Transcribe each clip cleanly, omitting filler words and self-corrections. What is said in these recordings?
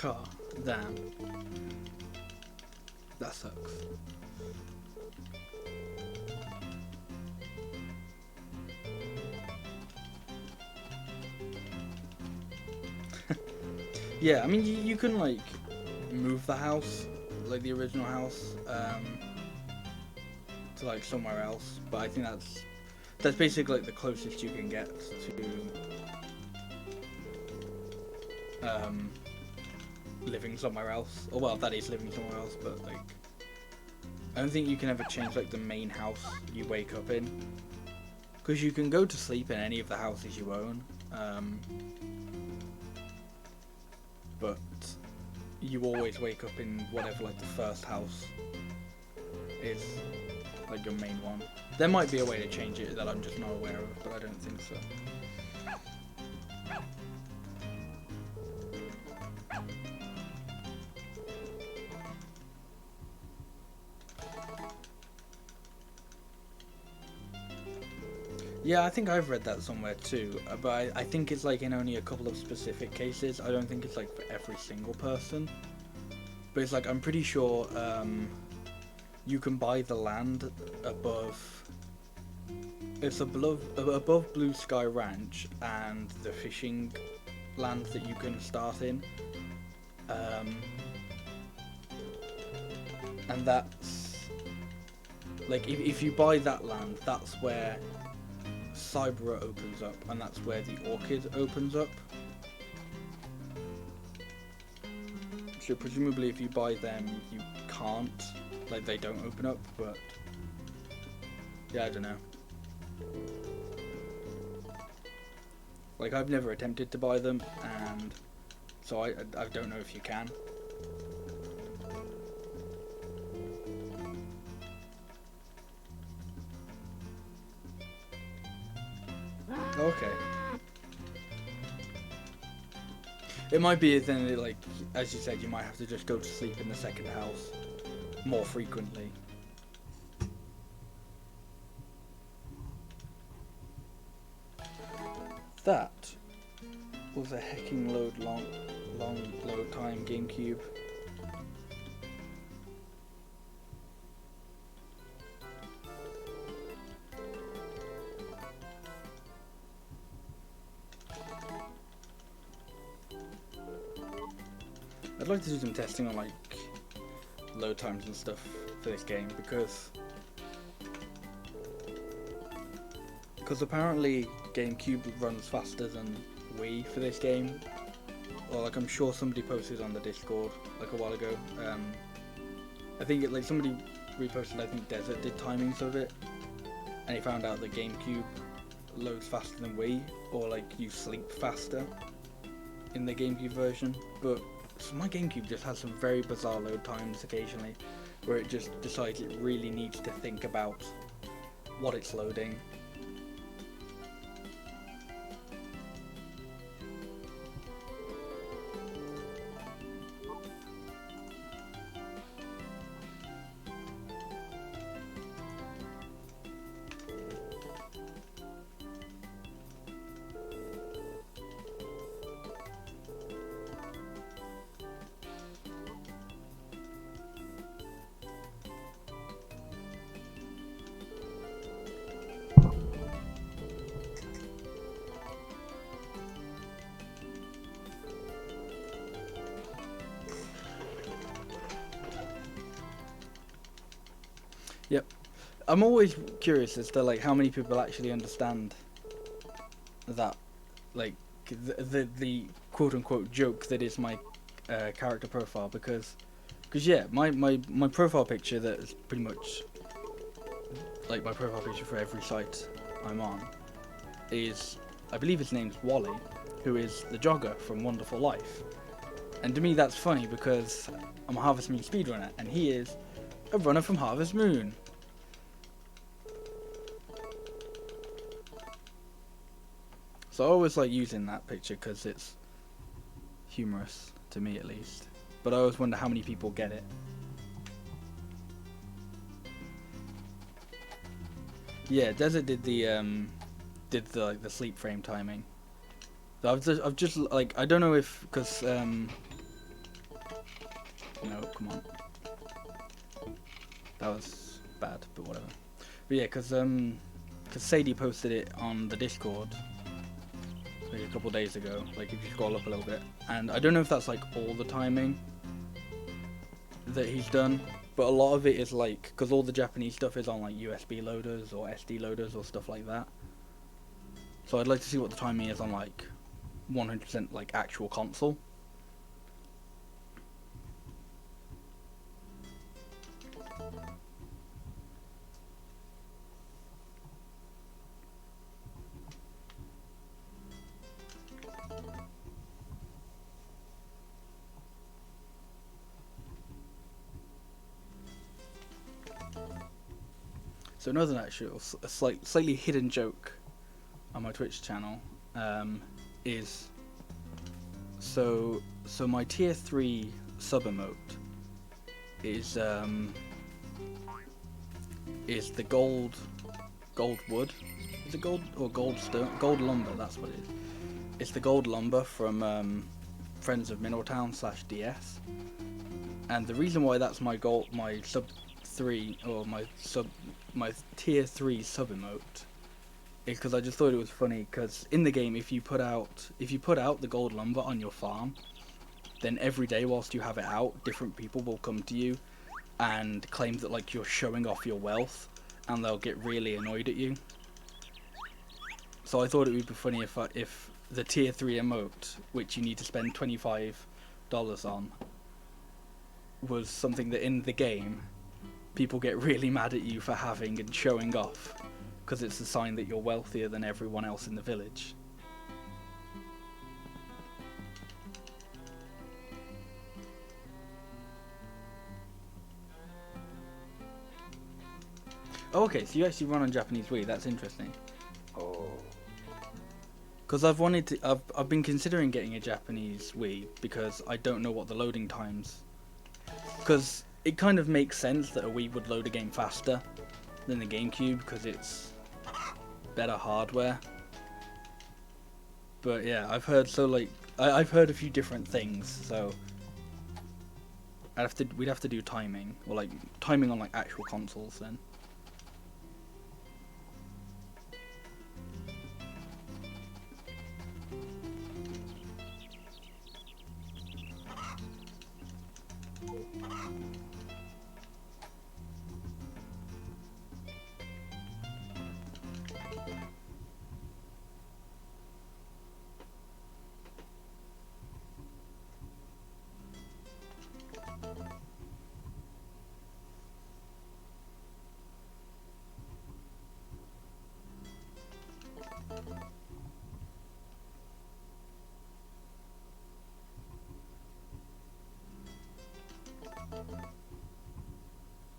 Oh, damn. That sucks. Yeah, I mean, you can, like, move the house, like the original house, to, like, somewhere else, but I think that's basically, like, the closest you can get to, living somewhere else. Or, well, that is living somewhere else, but, like, I don't think you can ever change, like, the main house you wake up in. Because you can go to sleep in any of the houses you own, but you always wake up in whatever, like, the first house is, like, your main one. There might be a way to change it that I'm just not aware of, but I don't think so. Yeah, I think I've read that somewhere too, but I think it's like in only a couple of specific cases. I don't think it's like for every single person. But it's like, I'm pretty sure you can buy the land above, it's above Blue Sky Ranch and the fishing land that you can start in. And that's, like, if you buy that land, that's where Cybera opens up, and that's where the Orchid opens up. So presumably if you buy them, you can't, like, they don't open up, but yeah, I don't know. Like, I've never attempted to buy them, and so I don't know if you can. Okay. It might be then, like, as you said, you might have to just go to sleep in the second house more frequently. That was a hecking long load time GameCube. I'd like to do some testing on, like, load times and stuff for this game, because apparently GameCube runs faster than Wii for this game. Or, like, I'm sure somebody posted on the Discord like a while ago. I think it, like, somebody reposted, I think Desert did timings of it, and he found out that GameCube loads faster than Wii, or, like, you sleep faster in the GameCube version. But so my GameCube just has some very bizarre load times occasionally, where it just decides it really needs to think about what it's loading. Yep. I'm always curious as to, like, how many people actually understand that, like, the quote unquote joke that is my character profile, because yeah, my profile picture, that is pretty much like my profile picture for every site I'm on, is, I believe his name's Wally, who is the jogger from Wonderful Life. And to me that's funny because I'm a Harvest Moon speedrunner, and he is a runner from Harvest Moon. So I always like using that picture because it's humorous, to me at least. But I always wonder how many people get it. Yeah, Desert did the like the sleep frame timing. So I've just like, I don't know if, because No, come on. That was bad, but whatever. But yeah, because Sadie posted it on the Discord like a couple days ago. Like if you scroll up a little bit, and I don't know if that's like all the timing that he's done, but a lot of it is like because all the Japanese stuff is on like USB loaders or SD loaders or stuff like that. So I'd like to see what the timing is on like 100% like actual console. So another actual, a slightly hidden joke on my Twitch channel is so my tier 3 sub emote is the gold wood. Is it gold or gold stone? Gold lumber. That's what it is. It's the gold lumber from Friends of Middletown /DS. And the reason why that's my sub 3 or my tier 3 sub emote is because I just thought it was funny. Because in the game, if you put out the gold lumber on your farm, then every day whilst you have it out, different people will come to you and claim that like you're showing off your wealth, and they'll get really annoyed at you. So I thought it would be funny if the tier 3 emote, which you need to spend $25 on, was something that in the game people get really mad at you for having and showing off, because it's a sign that you're wealthier than everyone else in the village. Oh, okay, so you actually run on Japanese Wii. That's interesting. Oh. Because I've been considering getting a Japanese Wii because I don't know what the loading times. Because it kind of makes sense that a Wii would load a game faster than the GameCube because it's better hardware. But yeah, I've heard I've heard a few different things, so we'd have to do timing, or like timing on like actual consoles then.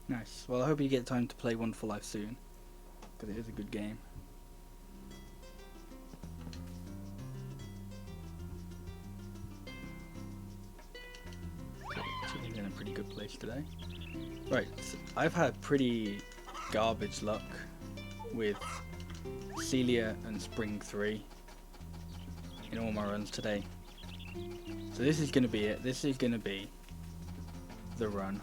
Nice. Well, I hope you get time to play Wonderful Life soon, because it is a good game. Chilling in a pretty good place today. Right, so I've had pretty garbage luck with Celia and Spring 3 in all my runs today. So this is going to be it. This is going to be the run.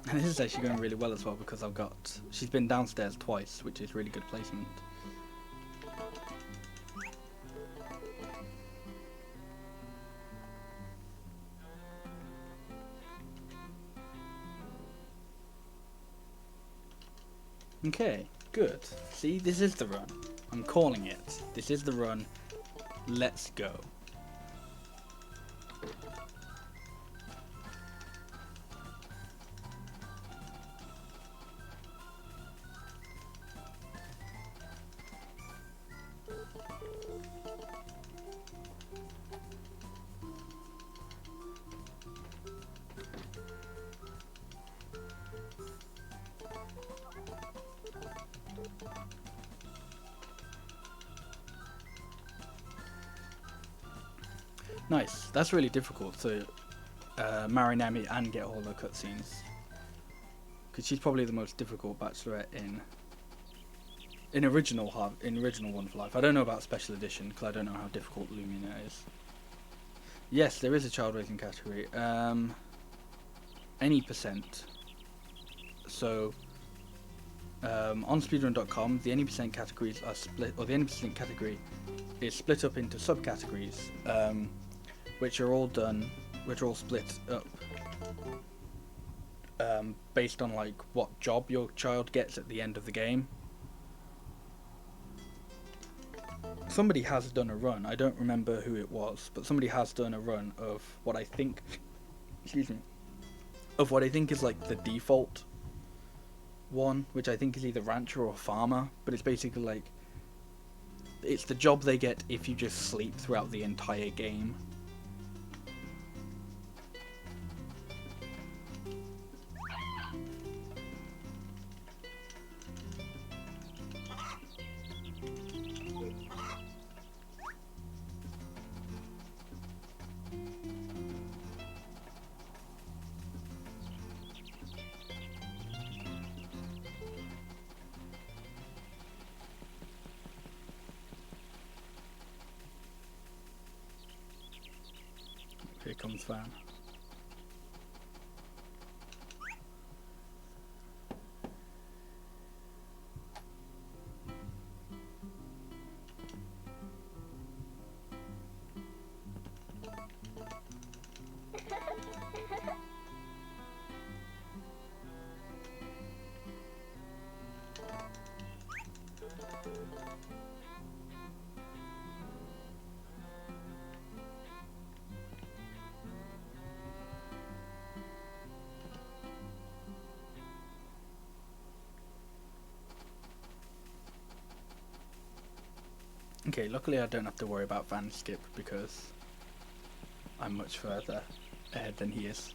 And this is actually going really well as well because she's been downstairs twice, which is really good placement. Okay, good. See, this is the run. I'm calling it. This is the run. Let's go. Nice. That's really difficult to marry Nami and get all the cutscenes. Because she's probably the most difficult bachelorette in original One for Life. I don't know about special edition because I don't know how difficult Lumina is. Yes, there is a child raising category. Any percent. So on speedrun.com, the any percent categories are split, or the any percent category is split up into subcategories, which are all split up based on like what job your child gets at the end of the game. Somebody has done a run, I don't remember who it was, but somebody has done a run of what I think excuse me, of what I think is like the default one, which I think is either rancher or farmer, but it's basically like it's the job they get if you just sleep throughout the entire game. Here comes Van. Okay, luckily I don't have to worry about Van skip because I'm much further ahead than he is.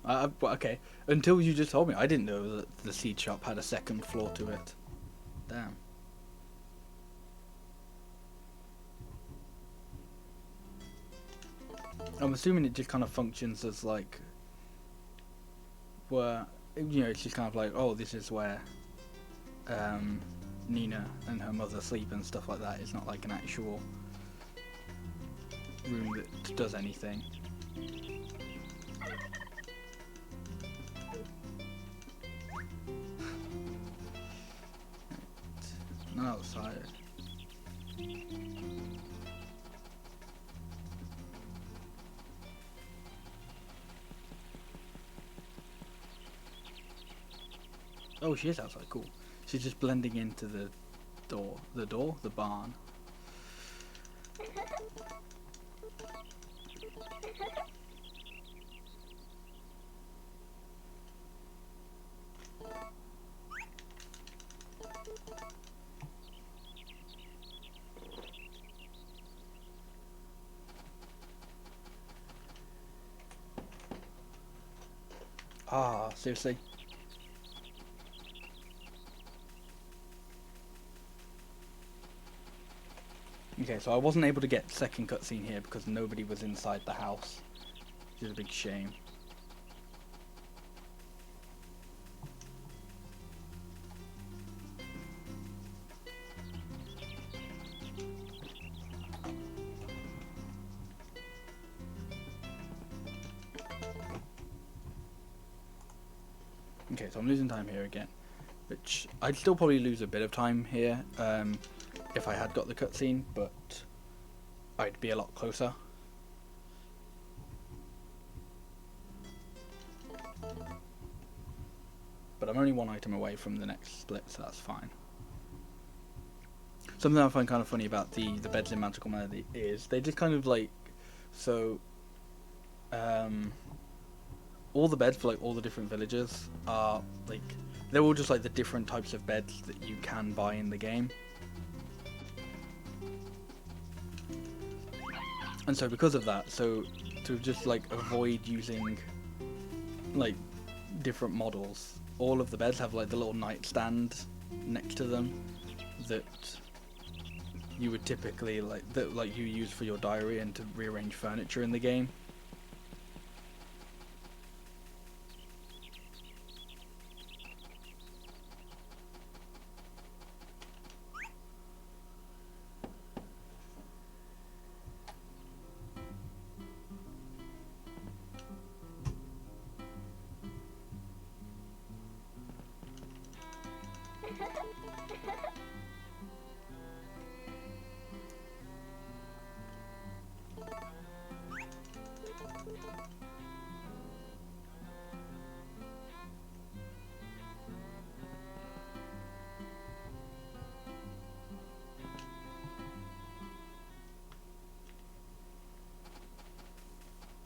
Oh, okay. Until you just told me, I didn't know that the seed shop had a second floor to it. Damn. I'm assuming it just kind of functions as like, where, you know, it's just kind of like, oh, this is where Nina and her mother sleep and stuff like that. It's not like an actual room that does anything. Not outside. Oh, she is outside. Cool. She's just blending into the barn. Ah, seriously? Okay, so I wasn't able to get second cutscene here because nobody was inside the house, which is a big shame. Okay, so I'm losing time here again, which I'd still probably lose a bit of time here if I had got the cutscene, but I'd be a lot closer. But I'm only one item away from the next split, so that's fine. Something I find kind of funny about the Beds in Magical Melody is they just kind of like So, um, all the beds for like all the different villages are like they're all just like the different types of beds that you can buy in the game. And so because of that, so to just like avoid using like different models, all of the beds have like the little nightstand next to them that you would typically like you use for your diary and to rearrange furniture in the game.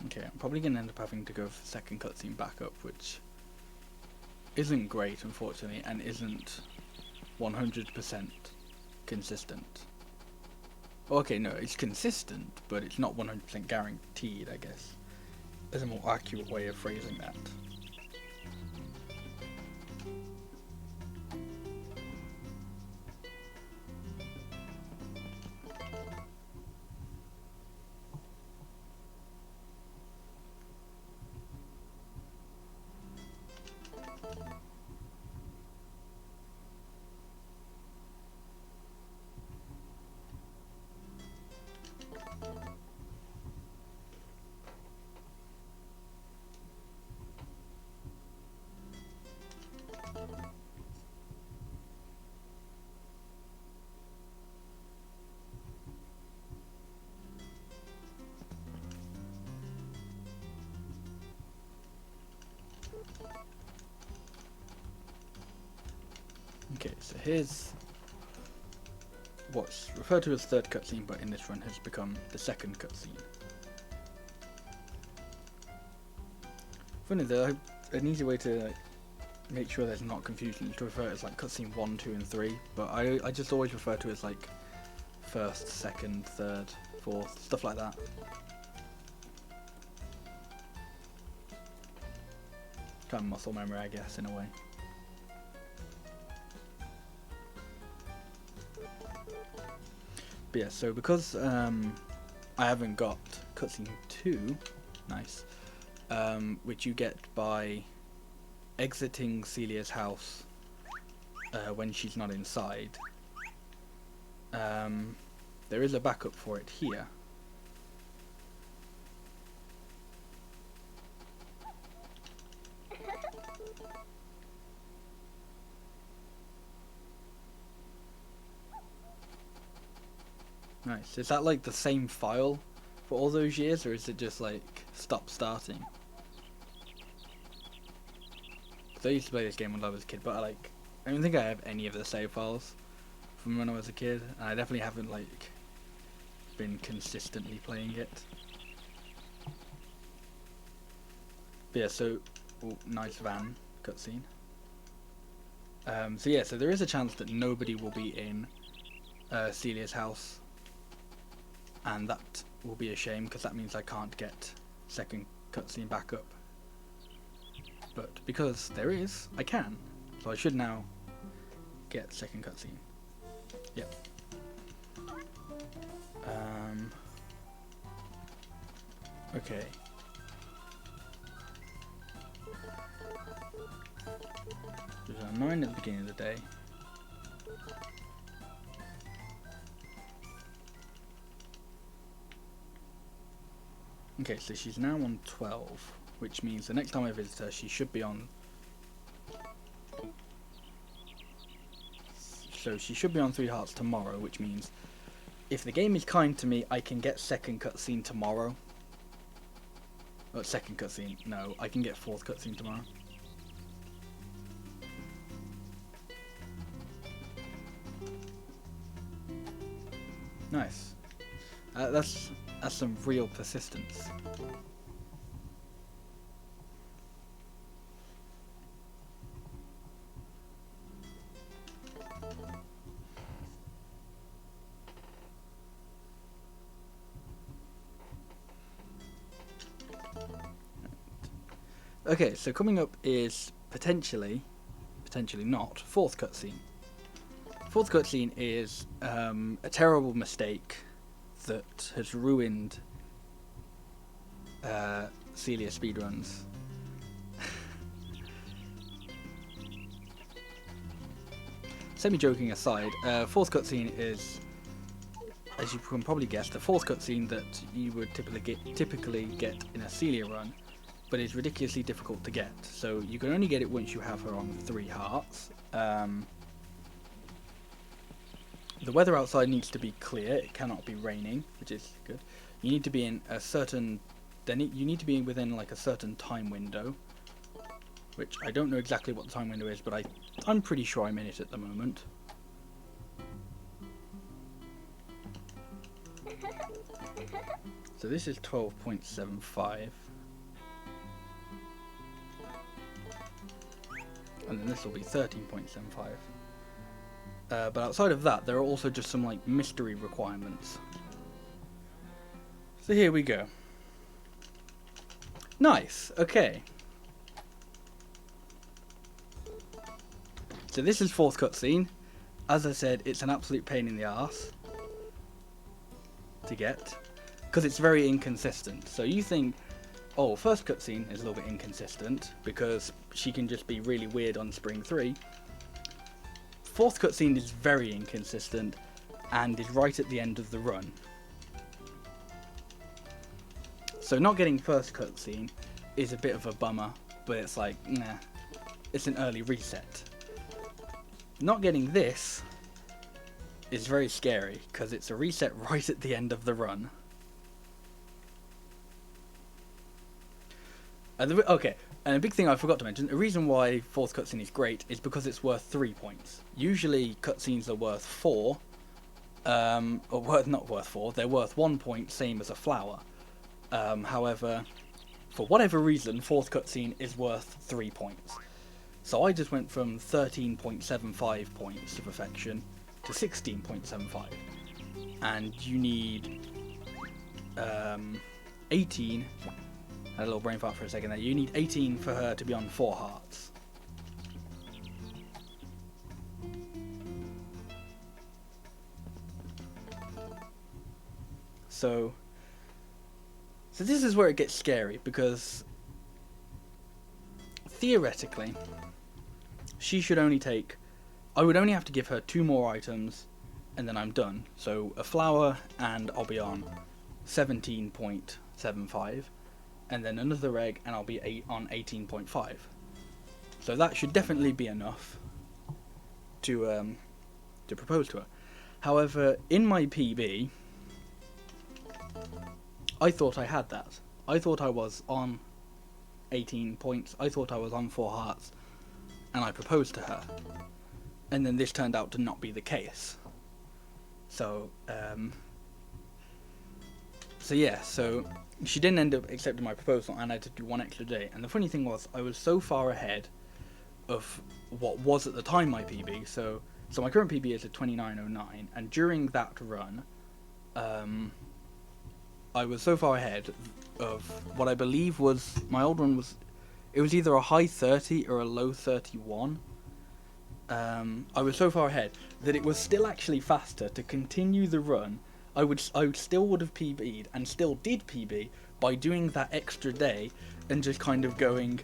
Okay, I'm probably going to end up having to go for the second cutscene backup, which isn't great, unfortunately, and isn't 100% consistent. Okay, no, it's consistent, but it's not 100% guaranteed, I guess. There's a more accurate way of phrasing that. Okay, so here's what's referred to as third cutscene, but in this run has become the second cutscene. Funny though, an easy way to make sure there's not confusion is to refer to it as like cutscene 1, 2, and 3, but I just always refer to it as like first, second, third, fourth, stuff like that. Kind of muscle memory, I guess, in a way. But yeah, so because I haven't got cutscene 2, nice, which you get by exiting Celia's house when she's not inside, there is a backup for it here. Nice. Is that like the same file for all those years, or is it just like stop starting? Because I used to play this game when I was a kid, but I don't think I have any of the save files from when I was a kid, and I definitely haven't like been consistently playing it. But yeah, so nice van cutscene. So yeah, so there is a chance that nobody will be in Celia's house, and that will be a shame because that means I can't get second cutscene backup. But because there is, I can. So I should now get second cutscene. Yep. Okay. There's a 9 at the beginning of the day. Okay, so she's now on 12, which means the next time I visit her, she should be on... So she should be on 3 hearts tomorrow, which means if the game is kind to me, I can get second cutscene tomorrow. Oh, second cutscene. No, I can get fourth cutscene tomorrow. Nice. That's That's some real persistence. Okay, so coming up is potentially not, fourth cutscene. Fourth cutscene is a terrible mistake that has ruined Celia speedruns. Semi-joking aside, fourth cutscene is, as you can probably guess, the fourth cutscene that you would typically get in a Celia run, but is ridiculously difficult to get. So you can only get it once you have her on 3 hearts. The weather outside needs to be clear. It cannot be raining, which is good. You need to be in a certain. You need to be within like a certain time window, which I don't know exactly what the time window is, but I'm pretty sure I'm in it at the moment. So this is 12.75. And then this will be 13.75. But outside of that, there are also just some like mystery requirements. So here we go. Nice, okay. So this is fourth cutscene. As I said, it's an absolute pain in the arse to get, because it's very inconsistent. So you think, oh, first cutscene is a little bit inconsistent because she can just be really weird on Spring 3. Fourth cutscene is very inconsistent and is right at the end of the run. So not getting first cutscene is a bit of a bummer, but it's like, nah, it's an early reset. Not getting this is very scary because it's a reset right at the end of the run. Okay, and a big thing I forgot to mention, the reason why fourth cutscene is great is because it's worth 3 points. Usually cutscenes are worth 4, not worth 4, they're worth 1 point, same as a flower. However, for whatever reason, fourth cutscene is worth 3 points. So I just went from 13.75 points to perfection to 16.75. And you need 18... Had a little brain fart for a second there. You need 18 for her to be on 4 hearts. So this is where it gets scary, because theoretically she should only take, I would only have to give her 2 more items and then I'm done. So a flower and I'll be on 17.75. And then another egg, and I'll be on 18.5. So that should definitely be enough to propose to her. However, in my PB, I thought I had that. I thought I was on 18 points. I thought I was on 4 hearts, and I proposed to her. And then this turned out to not be the case. So yeah, so she didn't end up accepting my proposal, and I had to do 1 extra day. And the funny thing was, I was so far ahead of what was at the time my PB. So my current PB is at 29.09, and during that run, I was so far ahead of what I believe was my old one was. It was either a high 30 or a low 31. I was so far ahead that it was still actually faster to continue the run. I still would have PB'd, and still did PB, by doing that extra day and just kind of going,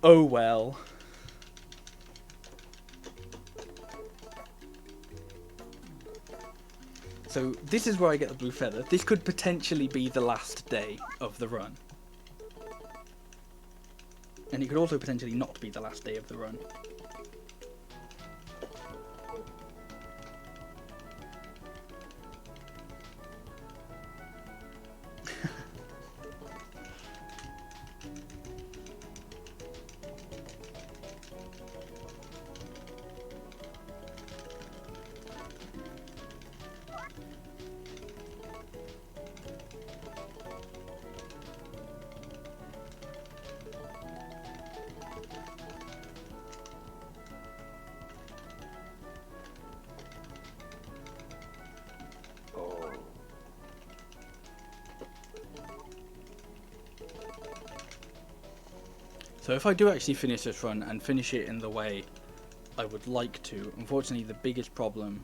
oh well. So this is where I get the blue feather. This could potentially be the last day of the run. And it could also potentially not be the last day of the run. So if I do actually finish this run and finish it in the way I would like to, unfortunately the biggest problem,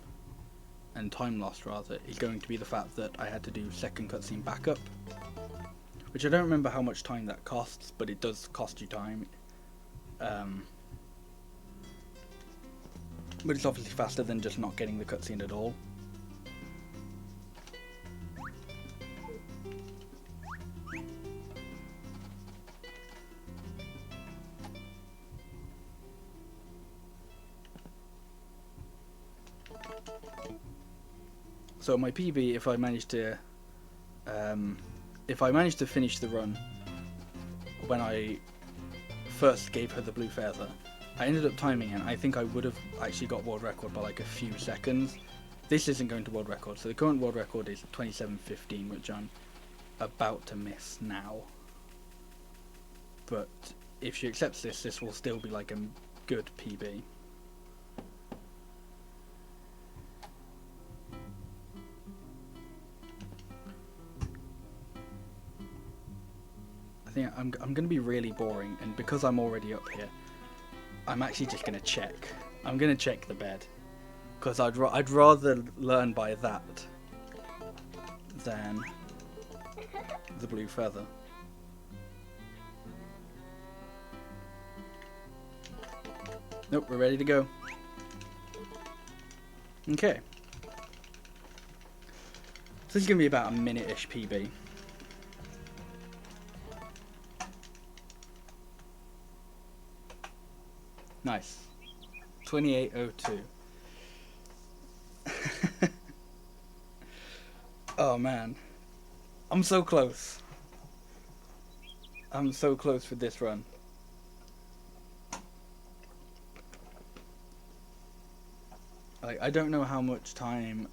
and time lost rather, is going to be the fact that I had to do second cutscene backup, which I don't remember how much time that costs, but it does cost you time. But it's obviously faster than just not getting the cutscene at all. So my PB, if I manage to finish the run when I first gave her the blue feather, I ended up timing it. I think I would have actually got world record by like a few seconds. This isn't going to world record, so the current world record is 27:15, which I'm about to miss now. But if she accepts this, this will still be like a good PB. I think I'm going to be really boring, and because I'm already up here, I'm actually just going to check. I'm going to check the bed, because I'd rather learn by that than the blue feather. Nope, we're ready to go. Okay. So this is going to be about a minute-ish PB. Nice. 28:02. Oh man. I'm so close. I'm so close with this run. I don't know how much time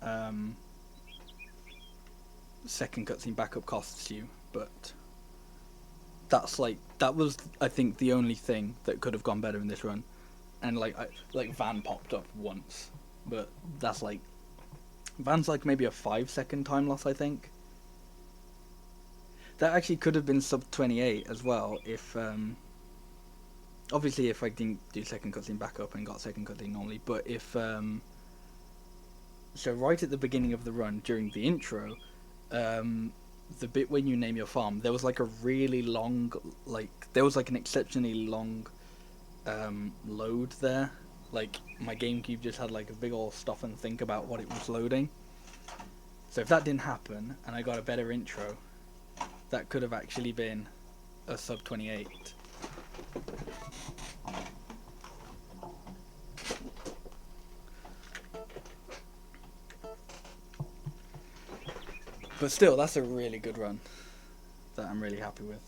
second cutscene backup costs you, but that was I think the only thing that could have gone better in this run. And like Van popped up once, but that's like Van's like maybe a 5-second time loss, I think. That actually could have been sub 28 as well if obviously if I didn't do second cutscene backup and got second cutscene normally, but if so right at the beginning of the run during the intro, the bit when you name your farm, there was like a really long, there was like an exceptionally long load there. Like my GameCube just had like a big old stop and think about what it was loading. So if that didn't happen and I got a better intro, that could have actually been a sub 28. But still, that's a really good run that I'm really happy with.